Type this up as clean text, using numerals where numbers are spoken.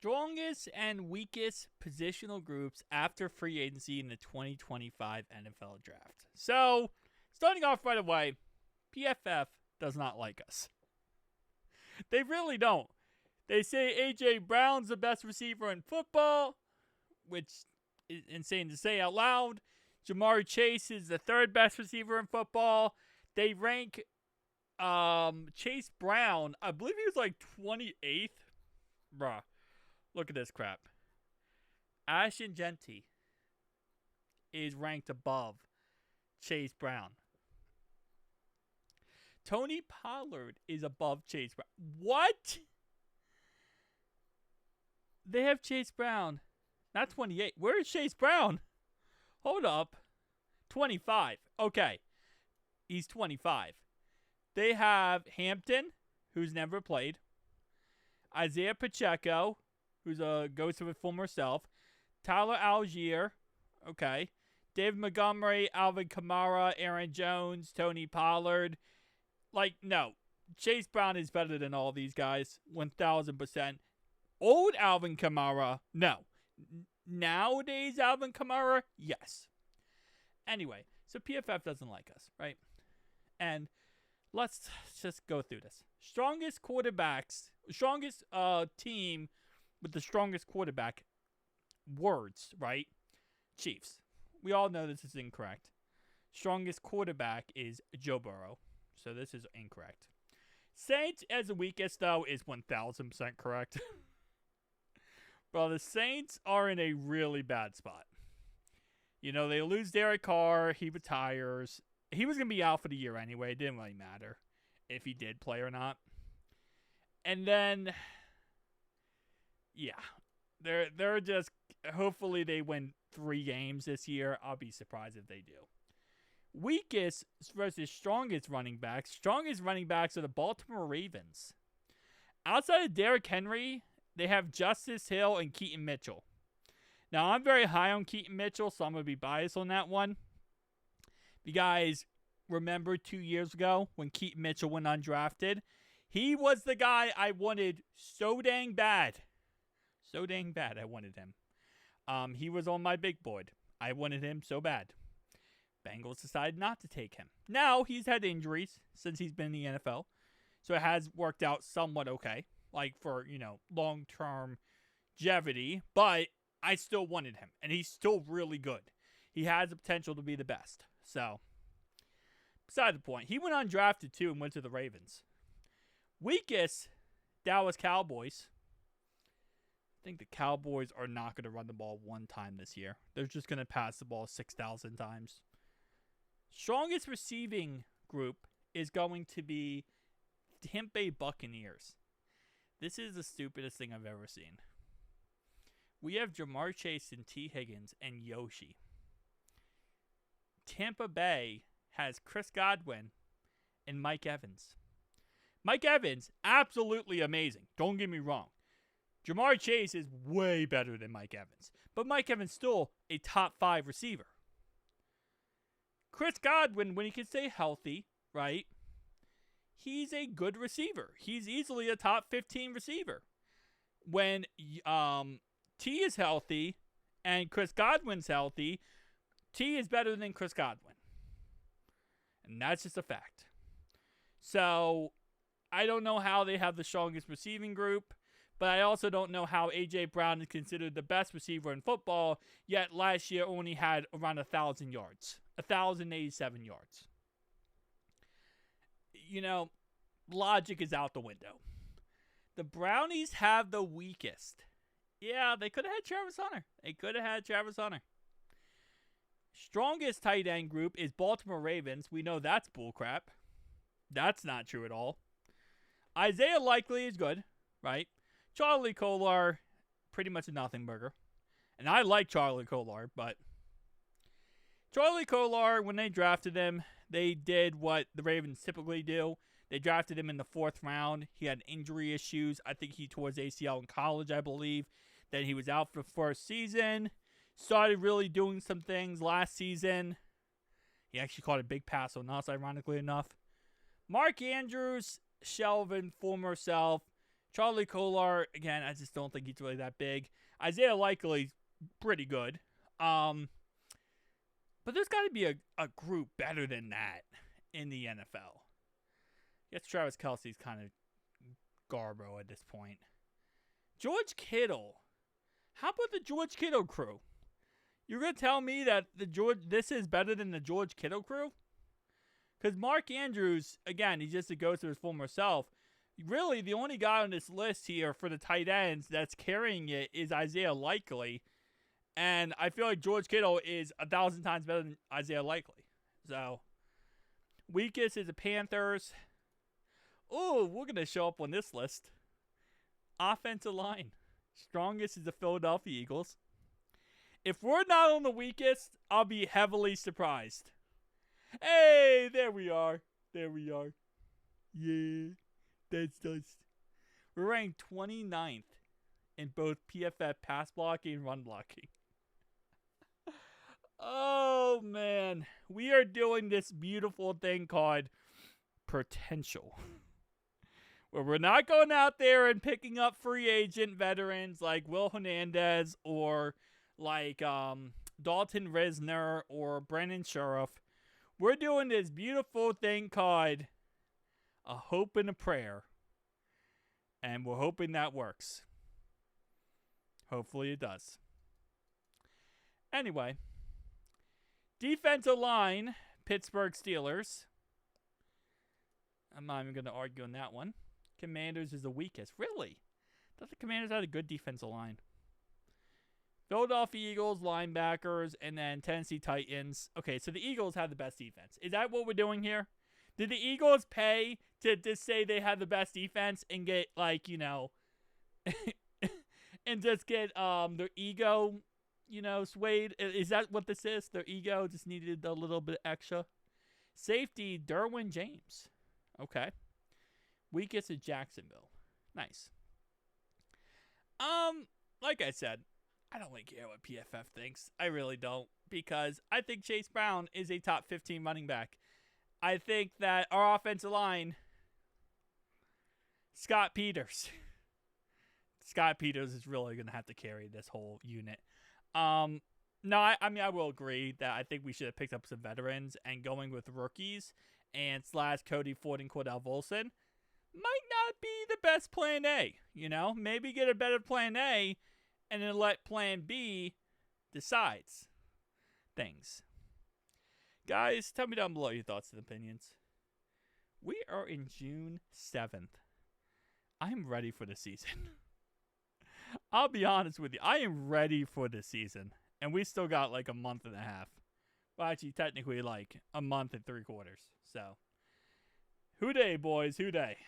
Strongest and weakest positional groups after free agency in the 2025 NFL Draft. So, starting off right away, PFF does not like us. They really don't. They say A.J. Brown's the best receiver in football, which is insane to say out loud. Jamar Chase is the third best receiver in football. They rank Chase Brown, I believe he was like 28th. Bruh, look at this crap. Ashton Genty is ranked above Chase Brown. Tony Pollard is above Chase Brown. What? They have Chase Brown. Not 28. Where is Chase Brown? Hold up. 25. Okay. He's 25. They have Hampton, who's never played. Isaiah Pacheco, who's a ghost of his former self. Tyler Algier. Okay. David Montgomery, Alvin Kamara, Aaron Jones, Tony Pollard. Like, no. Chase Brown is better than all these guys. 1,000%. Old Alvin Kamara, no. Nowadays Alvin Kamara, yes. Anyway, so PFF doesn't like us, right? And let's just go through this. Strongest team with the strongest quarterback words, right? Chiefs. We all know this is incorrect. Strongest quarterback is Joe Burrow. So this is incorrect. Saints as the weakest, though, is 1,000% correct. Well, the Saints are in a really bad spot. You know, they lose Derek Carr. He retires. He was going to be out for the year anyway. It didn't really matter if he did play or not. And then, yeah, they're just, hopefully they win 3 games this year. I'll be surprised if they do. Weakest versus strongest running backs. Strongest running backs are the Baltimore Ravens. Outside of Derrick Henry, they have Justice Hill and Keaton Mitchell. Now, I'm very high on Keaton Mitchell, so I'm going to be biased on that one. If you guys remember 2 years ago when Keaton Mitchell went undrafted, he was the guy I wanted so dang bad. So dang bad I wanted him. He was on my big board. I wanted him so bad. Bengals decided not to take him. Now, he's had injuries since he's been in the NFL, so it has worked out somewhat okay. Like for, long-term longevity, but I still wanted him, and he's still really good. He has the potential to be the best. So, beside the point, he went undrafted too and went to the Ravens. Weakest, Dallas Cowboys. I think the Cowboys are not going to run the ball one time this year. They're just going to pass the ball 6,000 times. Strongest receiving group is going to be Tampa Bay Buccaneers. This is the stupidest thing I've ever seen. We have Jamar Chase and T. Higgins and Yoshi. Tampa Bay has Chris Godwin and Mike Evans. Mike Evans, absolutely amazing. Don't get me wrong. Jamar Chase is way better than Mike Evans. But Mike Evans still a top 5 receiver. Chris Godwin, when he can stay healthy, right? He's a good receiver. He's easily a top 15 receiver. When T is healthy and Chris Godwin's healthy, T is better than Chris Godwin. And that's just a fact. So, I don't know how they have the strongest receiving group, but I also don't know how A.J. Brown is considered the best receiver in football, yet last year only had around 1,000 yards. 1,087 yards. Logic is out the window. The Brownies have the weakest. Yeah, they could have had Travis Hunter. Strongest tight end group is Baltimore Ravens. We know that's bullcrap. That's not true at all. Isaiah Likely is good, right? Charlie Kolar, pretty much a nothing burger. And I like Charlie Kolar, but Charlie Kolar, when they drafted him, they did what the Ravens typically do. They drafted him in the 4th round. He had injury issues. I think he tore his ACL in college, I believe. Then he was out for the first season. Started really doing some things last season. He actually caught a big pass on us, ironically enough. Mark Andrews, Shelvin, former self. Charlie Kolar, again, I just don't think he's really that big. Isaiah Likely's pretty good. But there's got to be a group better than that in the NFL. I guess Travis Kelce's kind of Garbo at this point. George Kittle. How about the George Kittle crew? You're going to tell me that this is better than the George Kittle crew? Because Mark Andrews, again, he just goes to his former self. Really, the only guy on this list here for the tight ends that's carrying it is Isaiah Likely. And I feel like George Kittle is 1,000 times better than Isaiah Likely. So, weakest is the Panthers. Oh, we're going to show up on this list. Offensive line. Strongest is the Philadelphia Eagles. If we're not on the weakest, I'll be heavily surprised. Hey, there we are. There we are. Yeah, that's us. We're ranked 29th in both PFF pass blocking and run blocking. Oh, man. We are doing this beautiful thing called potential. Where we're not going out there and picking up free agent veterans like Will Hernandez or like Dalton Risner or Brennan Sheriff. We're doing this beautiful thing called a hope and a prayer. And we're hoping that works. Hopefully it does. Anyway. Defensive line, Pittsburgh Steelers. I'm not even going to argue on that one. Commanders is the weakest. Really? I thought the Commanders had a good defensive line. Philadelphia Eagles, linebackers, and then Tennessee Titans. Okay, so the Eagles have the best defense. Is that what we're doing here? Did the Eagles pay to just say they have the best defense and get, like, you know, and just get their ego, you know, swayed? Is that what this is? Their ego just needed a little bit extra? Safety, Derwin James. Okay. Weakest is Jacksonville. Nice. Like I said, I don't really care what PFF thinks. I really don't. Because I think Chase Brown is a top 15 running back. I think that our offensive line, Scott Peters. Scott Peters is really going to have to carry this whole unit. No, I mean, I will agree that I think we should have picked up some veterans and going with rookies and / Cody Ford and Cordell Volson might not be the best plan A. You know, maybe get a better plan A and then let plan B decides things. Guys, tell me down below your thoughts and opinions. We are in June 7th. I'm ready for the season. I'll be honest with you. I am ready for the season. And we still got like a month and a half. Well, actually, technically like a month and 3/4. So, hoo-day, boys, hoo-day.